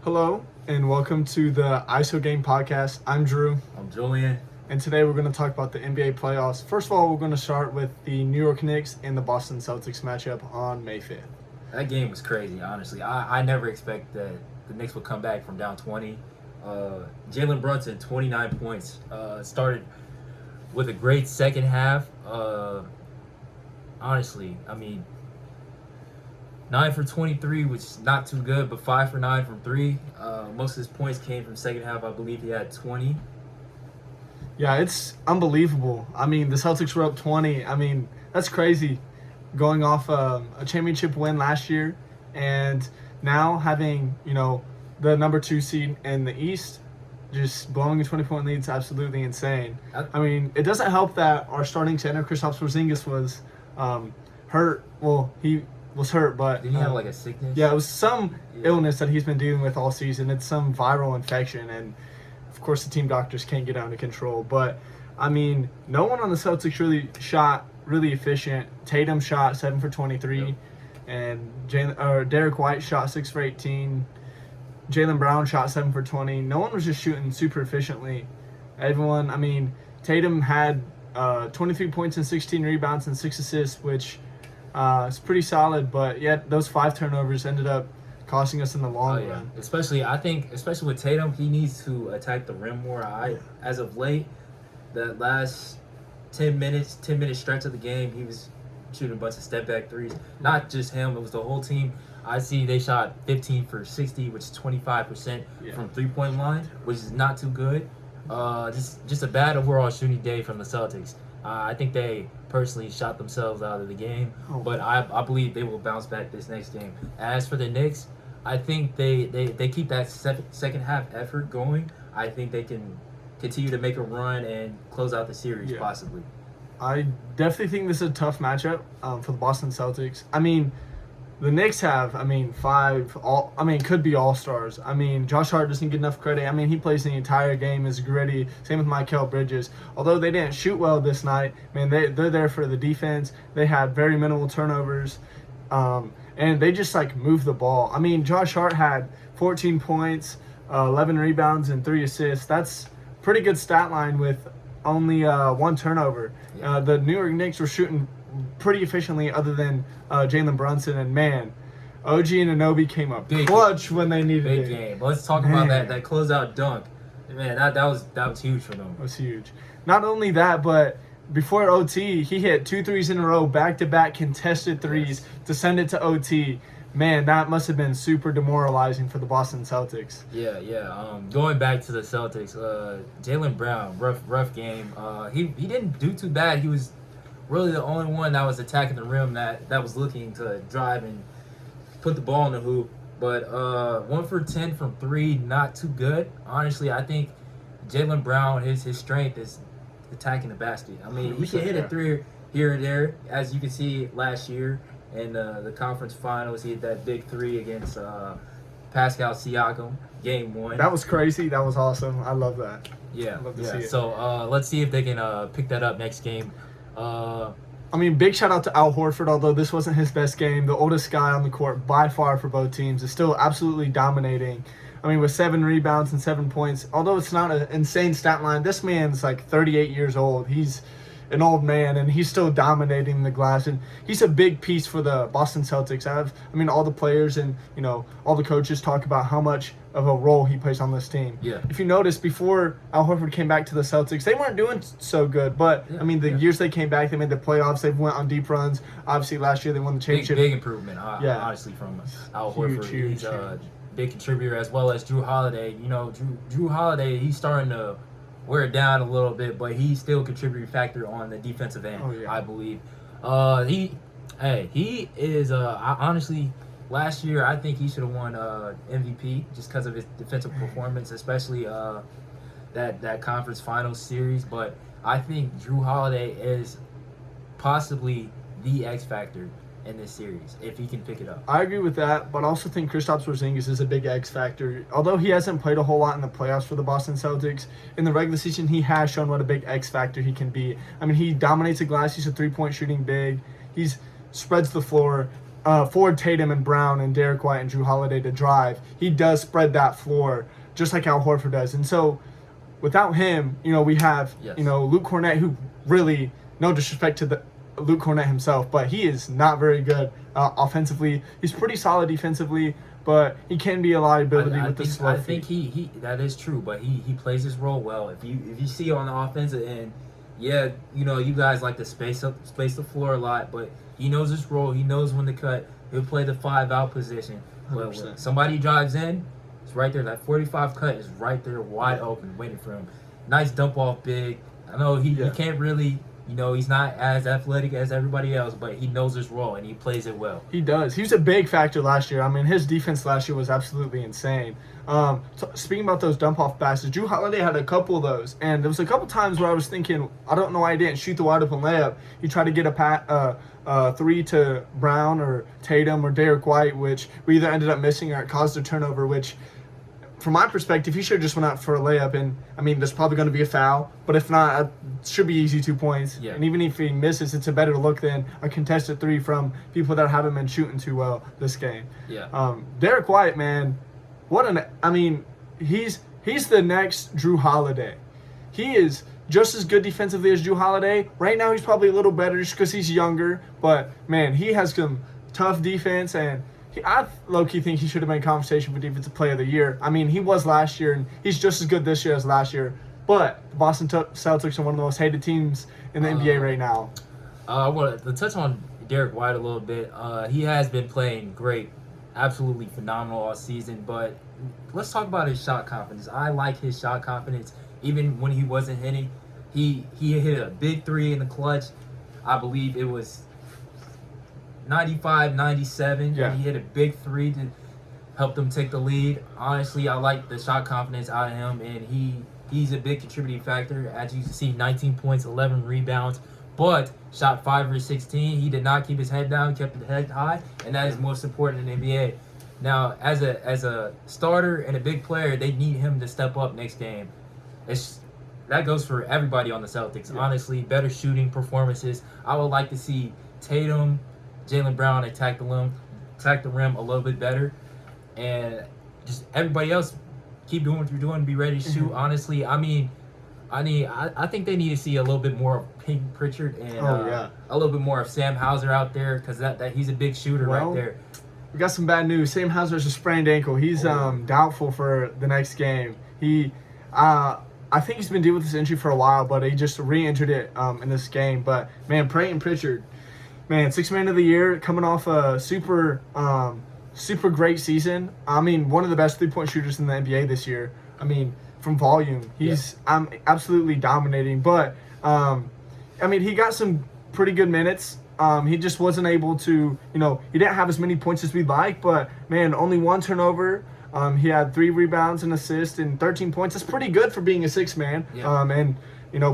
Hello, and welcome to the ISO Game Podcast. I'm Drew, I'm Julian. and today we're going to talk about the NBA playoffs. First of all, we're going to start with the New York Knicks and the Boston Celtics matchup on May 5th. That game was crazy, honestly. I never expect that the Knicks would come back from down 20. Jalen Brunson, 29 points. Started with a great second half. Honestly, 9 for 23, which is not too good, but 5 for 9 from 3. Most of his points came from second half. I believe he had 20. Yeah, it's unbelievable. The Celtics were up 20. That's crazy. Going off a championship win last year, and now having, the number 2 seed in the East, just blowing a 20-point lead is absolutely insane. It doesn't help that our starting center, Kristaps Porzingis, was hurt. Well, he was hurt, but Did he have like a sickness? yeah, it was some illness that he's been dealing with all season. It's some viral infection, and of course the team doctors can't get under control. But no one on the Celtics really shot really efficient. Tatum shot 7 for 23, and Derek White shot 6 for 18. Jaylen Brown shot 7 for 20. No one was just shooting super efficiently. Everyone, Tatum had 23 points and 16 rebounds and 6 assists, which is pretty solid. But yet those 5 turnovers ended up costing us in the long run. Especially with Tatum, he needs to attack the rim more. As of late, that last 10 minute stretch of the game, he was shooting a bunch of step back threes. Not just him, it was the whole team. I see they shot 15 for 60, which is 25% from 3-point line, which is not too good. Just a bad overall shooting day from the Celtics. I think they personally shot themselves out of the game, but I believe they will bounce back this next game. As for the Knicks, I think they keep that second half effort going. I think they can continue to make a run and close out the series possibly. I definitely think this is a tough matchup for the Boston Celtics. The Knicks have, could be all-stars. Josh Hart doesn't get enough credit. He plays the entire game, is gritty. Same with Mikal Bridges. Although they didn't shoot well this night, they're there for the defense. They had very minimal turnovers, and they just, move the ball. Josh Hart had 14 points, 11 rebounds, and 3 assists. That's pretty good stat line with only 1 turnover. The New York Knicks were shooting pretty efficiently other than Jalen Brunson, and OG Anunoby came up clutch when they needed it. Big game. Let's talk about that closeout dunk. Man, that was huge for them. It was huge. Not only that, but before OT, he hit 2 threes in a row, back-to-back contested threes to send it to OT. Man, that must have been super demoralizing for the Boston Celtics. Yeah. Going back to the Celtics, Jaylen Brown, rough game. He didn't do too bad. He was really the only one that was attacking the rim that was looking to drive and put the ball in the hoop. But 1 for 10 from 3, not too good. Honestly, I think Jaylen Brown, his strength is attacking the basket. He can hit a 3 here and there, as you can see last year in the conference finals. He hit that big 3 against Pascal Siakam, game 1. That was crazy. That was awesome. I love that. Yeah. Love to see it. So let's see if they can pick that up next game. Big shout out to Al Horford, although this wasn't his best game. The oldest guy on the court by far for both teams is still absolutely dominating. With 7 rebounds and 7 points. Although it's not an insane stat line, this man's 38 years old. He's an old man, and he's still dominating the glass. And he's a big piece for the Boston Celtics. All the players and, all the coaches talk about how much of a role he plays on this team. Yeah. If you notice, before Al Horford came back to the Celtics, they weren't doing so good. But, years they came back, they made the playoffs. They went on deep runs. Obviously, last year they won the championship. Big improvement, honestly, from Al Horford. He's a big contributor, as well as Drew Holiday. Drew Holiday, he's starting to wear it down a little bit, but he's still a contributing factor on the defensive end, I believe. He is, honestly, last year I think he should have won MVP just because of his defensive performance, especially that conference finals series. But I think Drew Holiday is possibly the X factor in this series if he can pick it up. I agree with that, but I also think Kristaps Porzingis is a big X factor. Although he hasn't played a whole lot in the playoffs for the Boston Celtics, in the regular season he has shown what a big X factor he can be. He dominates the glass. He's a 3-point shooting big. He spreads the floor. for Tatum and Brown and Derek White and Drew Holiday to drive, he does spread that floor just like Al Horford does. And so without him, we have, Yes. Luke Cornett, who really, no disrespect to Luke Cornett himself, but he is not very good offensively. He's pretty solid defensively, but he can be a liability with the slow I feet. think he that is true, but he plays his role well. If you see on the offensive end, yeah, you guys like to space the floor a lot, but he knows his role. He knows when to cut. He'll play the 5-out position. But when 100%. somebody drives in, it's right there. That 45 cut is right there, wide open, waiting for him. Nice dump off big. I know he can't really. He's not as athletic as everybody else, but he knows his role and he plays it well. He does. He was a big factor last year. I mean, his defense last year was absolutely insane. So speaking about those dump-off passes, Drew Holiday had a couple of those, and there was a couple times where I was thinking, I don't know why he didn't shoot the wide-open layup. He tried to get a three to Brown or Tatum or Derek White, which we either ended up missing or it caused a turnover, which from my perspective, he should have just went out for a layup. And, I mean, there's probably going to be a foul. But if not, it should be easy 2 points. Yeah. And even if he misses, it's a better look than a contested three from people that haven't been shooting too well this game. Yeah. Derek White, man, he's the next Drew Holiday. He is just as good defensively as Drew Holiday. Right now, he's probably a little better just because he's younger. But, man, he has some tough defense, and I low-key think he should have been in conversation for Defensive Player of the Year. I mean, he was last year, and he's just as good this year as last year. But the Boston Celtics are one of the most hated teams in the NBA right now. I want to touch on Derek White a little bit. He has been playing great, absolutely phenomenal all season. But let's talk about his shot confidence. I like his shot confidence. Even when he wasn't hitting, he hit a big three in the clutch. I believe it was 95, 97. Yeah. He hit a big three to help them take the lead. Honestly, I like the shot confidence out of him, and he's a big contributing factor. As you can see, 19 points, 11 rebounds, but shot 5 or 16. He did not keep his head down, kept his head high, and that is most important in the NBA. Now, as a starter and a big player, they need him to step up next game. That goes for everybody on the Celtics. Yeah. Honestly, better shooting performances. I would like to see Tatum, Jaylen Brown attack the rim a little bit better, and just everybody else keep doing what you're doing. Be ready to shoot. Honestly, I think they need to see a little bit more of Peyton Pritchard and a little bit more of Sam Hauser out there, because that he's a big shooter right there. We got some bad news. Sam Hauser has a sprained ankle. He's doubtful for the next game. I think he's been dealing with this injury for a while, but he just re-injured it in this game. But man, Peyton Pritchard, man, 6th man of the year, coming off a super great season. I mean, one of the best 3-point shooters in the NBA this year. I mean, from volume, he's absolutely dominating. But he got some pretty good minutes. He just wasn't able to, he didn't have as many points as we'd like. But man, only 1 turnover. He had 3 rebounds, an assist, and 13 points. That's pretty good for being a 6th man. Yeah. And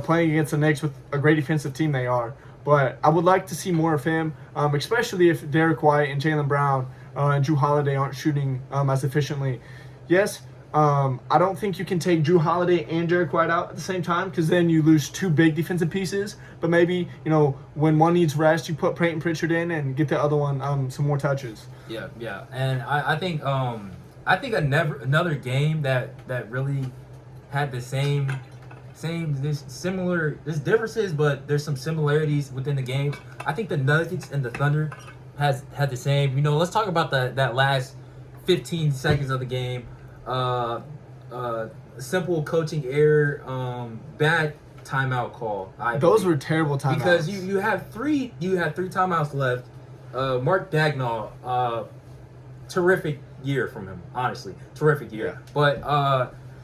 playing against the Knicks with a great defensive team they are. But I would like to see more of him, especially if Derek White and Jaylen Brown and Drew Holiday aren't shooting as efficiently. Yes, I don't think you can take Drew Holiday and Derek White out at the same time, because then you lose 2 big defensive pieces. But maybe, when one needs rest, you put Peyton Pritchard in and get the other one some more touches. Yeah. And I think another game that really had the same there's differences, but there's some similarities within the games. I think the Nuggets and the Thunder had the same. Let's talk about that last 15 seconds of the game. Simple coaching error, bad timeout call. Those were terrible timeouts. Because you have three timeouts left. Mark Dagnall, terrific year from him, honestly, terrific year. Yeah. But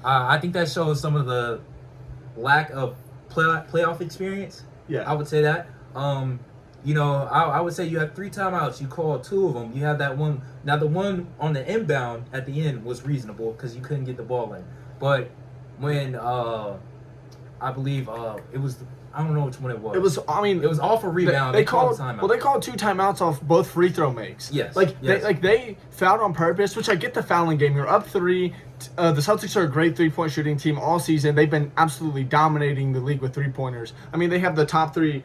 I think that shows some of the lack of playoff experience. Yeah, I would say that. I would say you have 3 timeouts. You called 2 of them. You have that one. Now the one on the inbound at the end was reasonable because you couldn't get the ball in. But when I believe it was, I don't know which one it was. It was. It was off a rebound. They called timeout. Well, they called 2 timeouts off both free throw makes. Yes. They fouled on purpose, which I get the fouling game. You're up 3. The Celtics are a great 3-point shooting team all season. They've been absolutely dominating the league with 3-pointers. I mean, they have the top 3.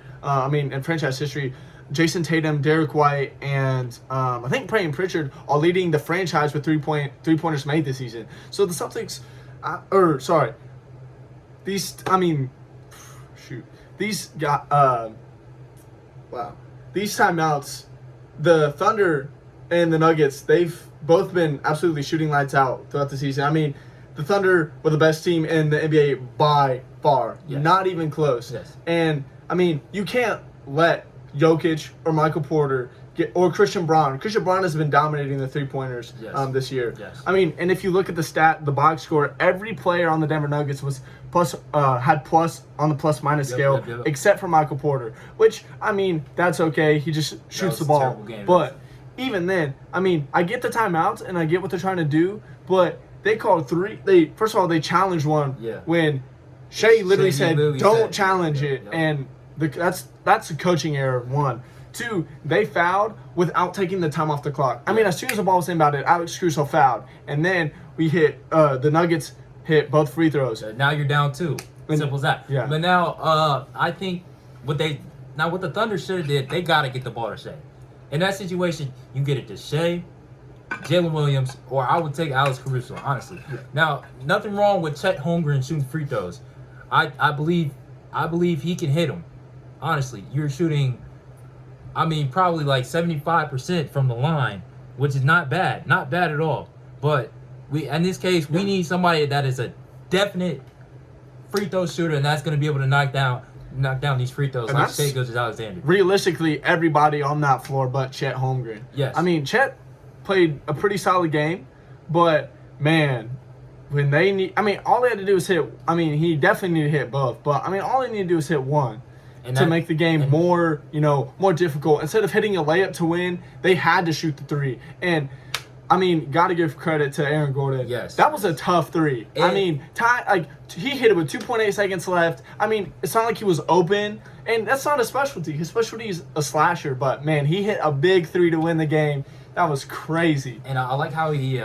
In franchise history, Jason Tatum, Derek White, and I think Peyton Pritchard are leading the franchise with three-pointers made this season. So the Celtics, these timeouts, the Thunder and the Nuggets, they've both been absolutely shooting lights out throughout the season. I mean, the Thunder were the best team in the NBA by far, not even close. Yes. And I mean, you can't let Jokic or Michael Porter or Christian Braun. Christian Braun has been dominating the three-pointers this year. Yes. I mean, and if you look at the box score, every player on the Denver Nuggets was had plus on the plus-minus scale, except for Michael Porter. Which, I mean, that's okay. He just shoots the ball. But even then, I mean, I get the timeouts and I get what they're trying to do, but they called three. First of all, they challenged one when Shea literally said, "Don't challenge it," and that's a coaching error. 1, 2, they fouled without taking the time off the clock. I mean, as soon as the ball was inbounded, Alex Caruso fouled, and then we hit the Nuggets hit both free throws. Now you're down 2. Simple as that. Yeah. But now I think what the Thunder should have did, they got to get the ball to Shea. In that situation, you get it to Shea, Jalen Williams, or I would take Alex Caruso, honestly. Yeah. Now, nothing wrong with Chet Holmgren shooting free throws. I believe he can hit them. Honestly, you're shooting, I mean, probably like 75% from the line, which is not bad at all. But in this case, we need somebody that is a definite free throw shooter, and that's going to be able to knock down these free throws, and like Shai Gilgeous-Alexander. Realistically, everybody on that floor but Chet Holmgren. Yes. I mean, Chet played a pretty solid game, but man, when they need, I mean, all they had to do was hit. I mean, he definitely needed to hit both, but I mean, all they needed to do was hit one to make the game more difficult. Instead of hitting a layup to win, they had to shoot the three. And I mean, got to give credit to Aaron Gordon. Yes. That was a tough three. I mean, he hit it with 2.8 seconds left. I mean, it's not like he was open, and that's not his specialty. His specialty is a slasher, but man, he hit a big three to win the game. That was crazy. And I like how he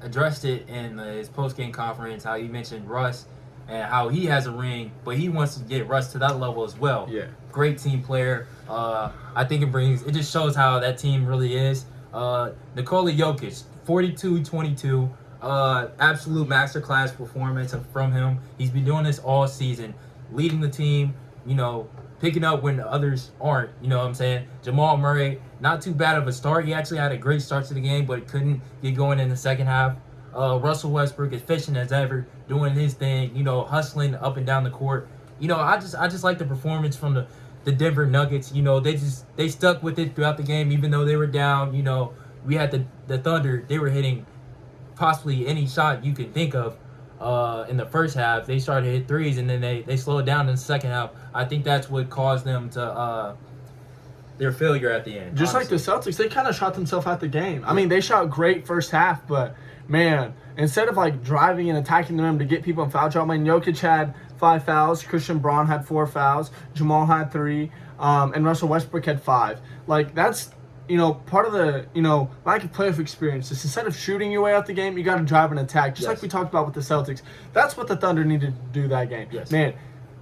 addressed it in his post-game conference, how he mentioned Russ and how he has a ring, but he wants to get Russ to that level as well. Yeah. Great team player. I think it just shows how that team really is. Nikola Jokic, 42-22, absolute masterclass performance from him. He's been doing this all season, leading the team, picking up when others aren't, you know what I'm saying? Jamal Murray, not too bad of a start. He actually had a great start to the game, but couldn't get going in the second half. Russell Westbrook, efficient as ever, doing his thing, hustling up and down the court. I just like the performance from the Denver Nuggets. They stuck with it throughout the game, even though they were down. We had the Thunder. They were hitting possibly any shot you could think of in the first half. They started to hit threes, and then they slowed down in the second half. I think that's what caused them to their failure at the end. Just honestly. like the Celtics, they kind of shot themselves out the game. I mean, they shot great first half, but man, instead of driving and attacking the rim to get people in foul trouble, Jokic had 5 fouls, Christian Braun had 4 fouls, Jamal had 3, and Russell Westbrook had 5. That's part of the lack of playoff experience. Is instead of shooting your way out the game, you got to drive and attack, just like we talked about with the Celtics. That's what the Thunder needed to do that game. Yes. Man,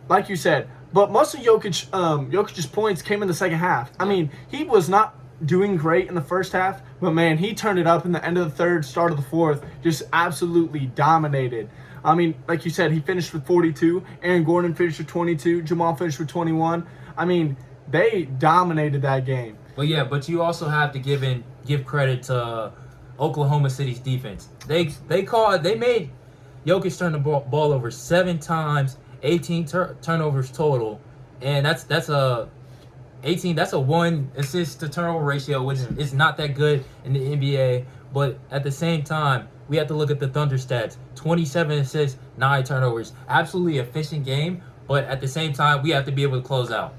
like you said, but most of Jokic's points came in the second half. I mean, he was not doing great in the first half, but man, he turned it up in the end of the third, start of the fourth, just absolutely dominated. I mean, like you said, he finished with 42. Aaron Gordon finished with 22. Jamal finished with 21. I mean, they dominated that game. But you also have to give credit to Oklahoma City's defense. They made Jokic turn the ball over 7 times, 18 turnovers total, and that's a 1 assist to turnover ratio, which is not that good in the NBA. But at the same time, we have to look at the Thunder stats: 27 assists, 9 turnovers. Absolutely efficient game, but at the same time, we have to be able to close out.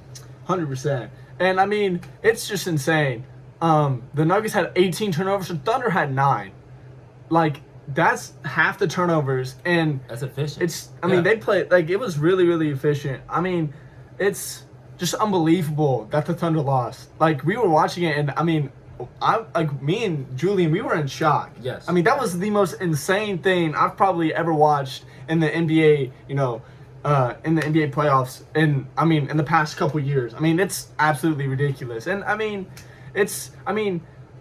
100%. And I mean, it's just insane. The Nuggets had 18 turnovers, the Thunder had 9. That's half the turnovers, and that's efficient. They played it was really, really efficient. I mean, it's just unbelievable that the Thunder lost. We were watching it, and I mean, me and Julian, we were in shock. Yes. I mean, that was the most insane thing I've probably ever watched in the NBA, in the NBA playoffs in the past couple years. I mean, it's absolutely ridiculous. And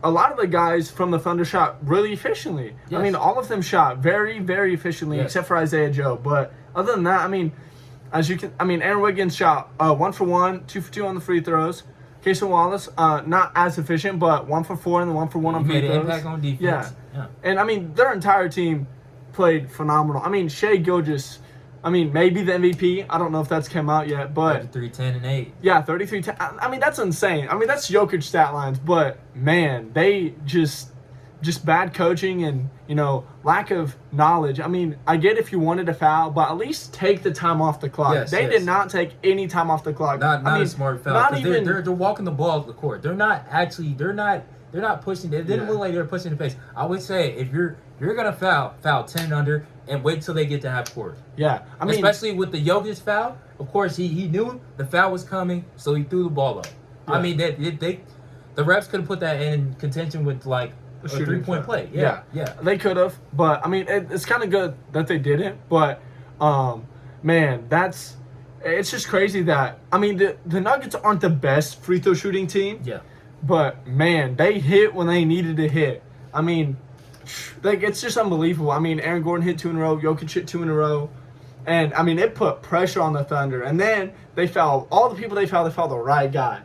a lot of the guys from the Thunder shot really efficiently. Yes. I mean, all of them shot very, very efficiently, Yes. except for Isaiah Joe. But other than that, Aaron Wiggins shot 1 for 1, 2 for 2 on the free throws. Casey Wallace, not as efficient, but 1 for 4 and then 1 for 1 on free Made throws. an impact on defense. Yeah. And their entire team played phenomenal. Shea Gilgeous, maybe the MVP. I don't know if that's come out yet, but 33, 10, and 8. yeah, 33. That's insane. That's Jokic stat lines, but man, they just bad coaching and lack of knowledge. I get if you wanted to foul, but at least take the time off the clock. Yes, They yes. did not take any time off the clock. Not a smart foul. Not 'Cause even. they're walking the ball off the court. They're not actually. They're not pushing. It didn't Yeah. look like they were pushing the pace. I would say if you're gonna foul 10 under and wait till they get to half court. Yeah, Especially with the Jokic foul. Of course, he knew the foul was coming, so he threw the ball up. Yeah. The refs could have put that in contention with like a shooting 3-point foul. play. Yeah. They could have, but it's kind of good that they didn't. But man, it's just crazy that the Nuggets aren't the best free throw shooting team. Yeah. But man, they hit when they needed to hit. It's just unbelievable. Aaron Gordon hit 2 in a row. Jokic hit 2 in a row. And it put pressure on the Thunder. And then they fouled all the people they fouled the right guy.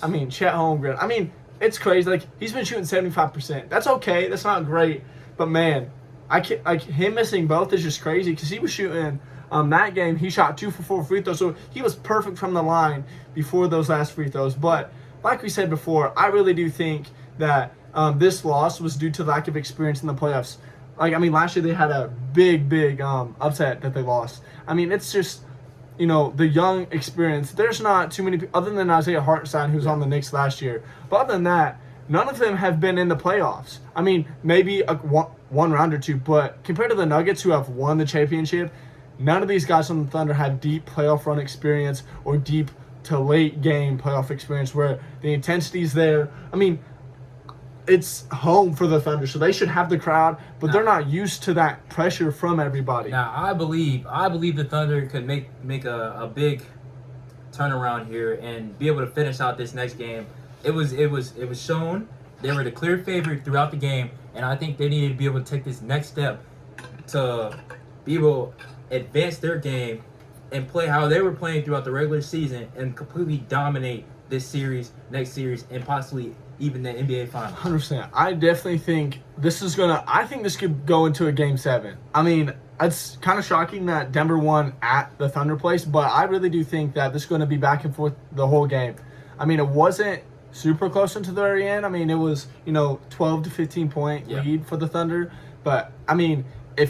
Chet Holmgren. It's crazy. Like, he's been shooting 75%. That's okay. That's not great. But man, him missing both is just crazy because he was shooting that game. He shot 2 for 4 free throws, so he was perfect from the line before those last free throws. But like we said before, I really do think that this loss was due to lack of experience in the playoffs. Last year they had a big upset that they lost. It's just, the young experience. There's not too many other than Isaiah Hartenstein, who's on the Knicks last year. But other than that, none of them have been in the playoffs. Maybe one round or two, but compared to the Nuggets, who have won the championship, none of these guys on the Thunder have deep playoff run experience or deep to late game playoff experience where the intensity's there. It's home for the Thunder, so they should have the crowd, but they're not used to that pressure from everybody. Now I believe the Thunder could make a big turnaround here and be able to finish out this next game. It was shown they were the clear favorite throughout the game, and I think they needed to be able to take this next step to be able to advance their game and play how they were playing throughout the regular season and completely dominate this series, next series, and possibly even the NBA Finals. 100%. I definitely think this could go into a Game 7. It's kind of shocking that Denver won at the Thunder place, but I really do think that this is going to be back and forth the whole game. It wasn't super close until the very end. It was, 12 to 15 point lead for the Thunder. But,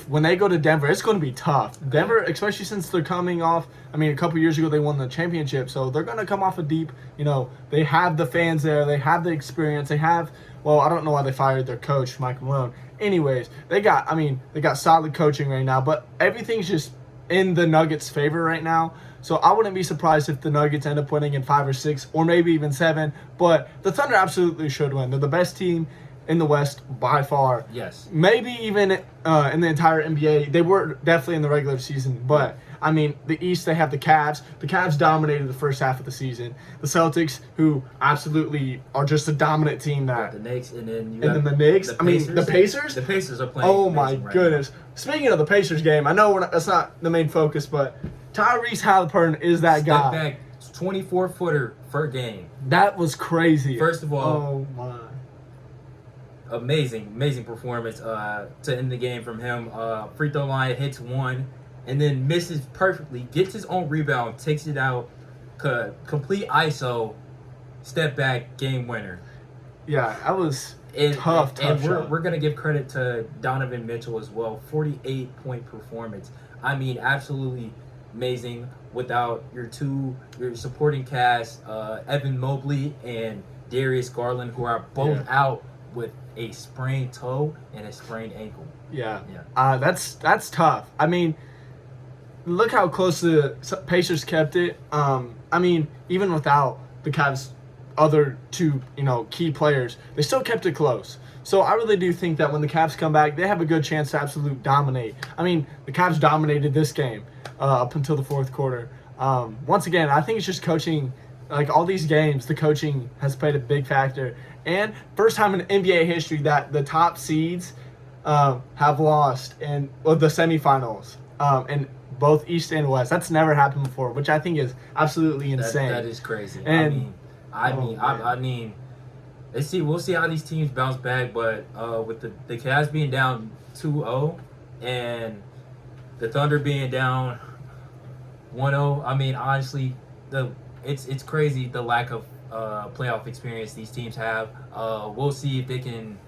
when they go to Denver, it's going to be tough. Denver, especially since they're coming off, a couple years ago they won the championship, so they're going to come off a deep, they have the fans there, they have the experience, I don't know why they fired their coach, Mike Malone. Anyways, they got solid coaching right now, but everything's just in the Nuggets' favor right now. So I wouldn't be surprised if the Nuggets end up winning in 5 or 6 or maybe even 7, but the Thunder absolutely should win. They're the best team in the West by far. Yes. Maybe even in the entire NBA. They were definitely in the regular season. But, the East, they have the Cavs. The Cavs dominated the first half of the season. The Celtics, who absolutely are just a dominant team. The Knicks, and then the Knicks. The Pacers. The Pacers? The Pacers are playing. Oh, my amazing right goodness. Speaking of the Pacers game, I know that's not the main focus, but Tyrese Halliburton is that guy. Step back, 24-footer per game. That was crazy. First of all, oh, my. Amazing performance to end the game from him. Free throw line, hits one, and then misses perfectly. Gets his own rebound, takes it out, complete ISO, step back, game winner. Yeah, that was tough. And shot. we're gonna give credit to Donovan Mitchell as well. 48-point performance. Absolutely amazing. Without your supporting cast, Evan Mobley and Darius Garland, who are both out with a sprained toe and a sprained ankle. Yeah. That's tough. Look how close the Pacers kept it. Even without the Cavs' other two, key players, they still kept it close. So I really do think that when the Cavs come back, they have a good chance to absolute dominate. I mean, the Cavs dominated this game up until the fourth quarter. Once again, I think it's just coaching. Like all these games, the coaching has played a big factor. And first time in NBA history that the top seeds have lost in the semifinals in both East and West. That's never happened before, which I think is absolutely insane. That is crazy. And, I mean, we'll see how these teams bounce back, but with the Cavs being down 2-0 and the Thunder being down 1-0, I mean, honestly, it's crazy the lack of playoff experience these teams have. We'll see if they can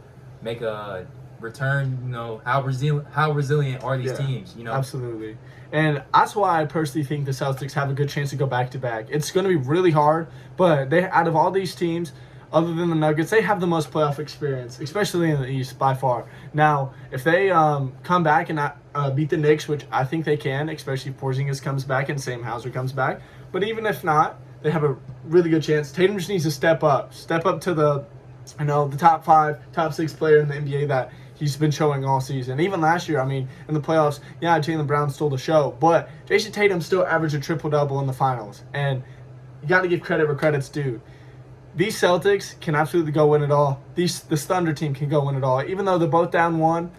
make a return. You know, how resilient are these teams? You know, absolutely. And that's why I personally think the Celtics have a good chance to go back to back. It's going to be really hard, but out of all these teams, other than the Nuggets, they have the most playoff experience, especially in the East by far. Now, if they come back and beat the Knicks, which I think they can, especially if Porzingis comes back and Sam Hauser comes back, but even if not, they have a really good chance. Tatum just needs to step up to the top 5, top 6 player in the NBA that he's been showing all season. Even last year, I mean, in the playoffs, Jaylen Brown stole the show, but Jason Tatum still averaged a triple-double in the finals, and you got to give credit where credit's due. These Celtics can absolutely go win it all. This Thunder team can go win it all. Even though they're both down 1,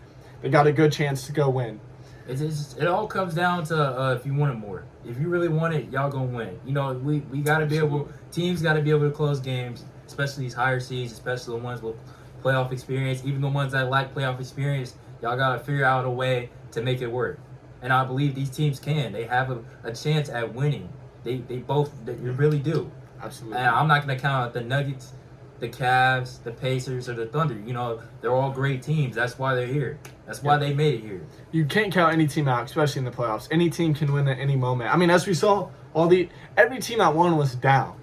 they got a good chance to go win. It all comes down to if you want it more. If you really want it, y'all gonna win. You know, we got to be able. Teams got to be able to close games, especially these higher seeds, especially the ones with playoff experience. Even the ones that lack playoff experience, y'all got to figure out a way to make it work. And I believe these teams can. They have a chance at winning. They really do. Absolutely. And I'm not gonna count out the Nuggets, the Cavs, the Pacers, or the Thunder. You know, they're all great teams. That's why they're here. That's why they made it here. You can't count any team out, especially in the playoffs. Any team can win at any moment. I mean, as we saw, every team that won was down.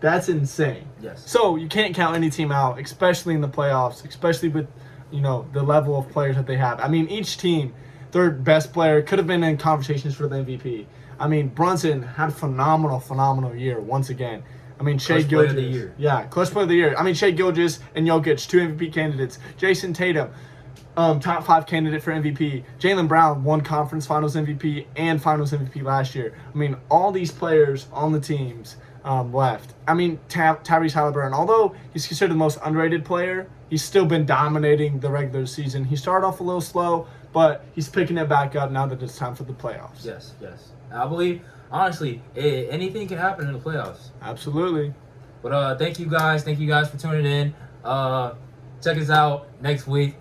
That's insane. Yes. So you can't count any team out, especially in the playoffs, especially with, the level of players that they have. I mean, each team, their best player could have been in conversations for the MVP. I mean, Brunson had a phenomenal year once again. I mean, Shai Gilgeous. Clutch player of the year. Yeah, clutch player of the year. I mean, Shai Gilgeous and Jokic, 2 MVP candidates. Jason Tatum, top 5 candidate for MVP. Jaylen Brown won conference finals MVP and finals MVP last year. I mean, all these players on the teams left. I mean, Tyrese Halliburton, although he's considered the most underrated player, he's still been dominating the regular season. He started off a little slow, but he's picking it back up now that it's time for the playoffs. Yes. I believe, honestly, anything can happen in the playoffs. Absolutely. But thank you guys. Thank you guys for tuning in. Check us out next week.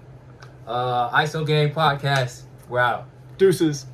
ISO Game Podcast. We're out. Deuces.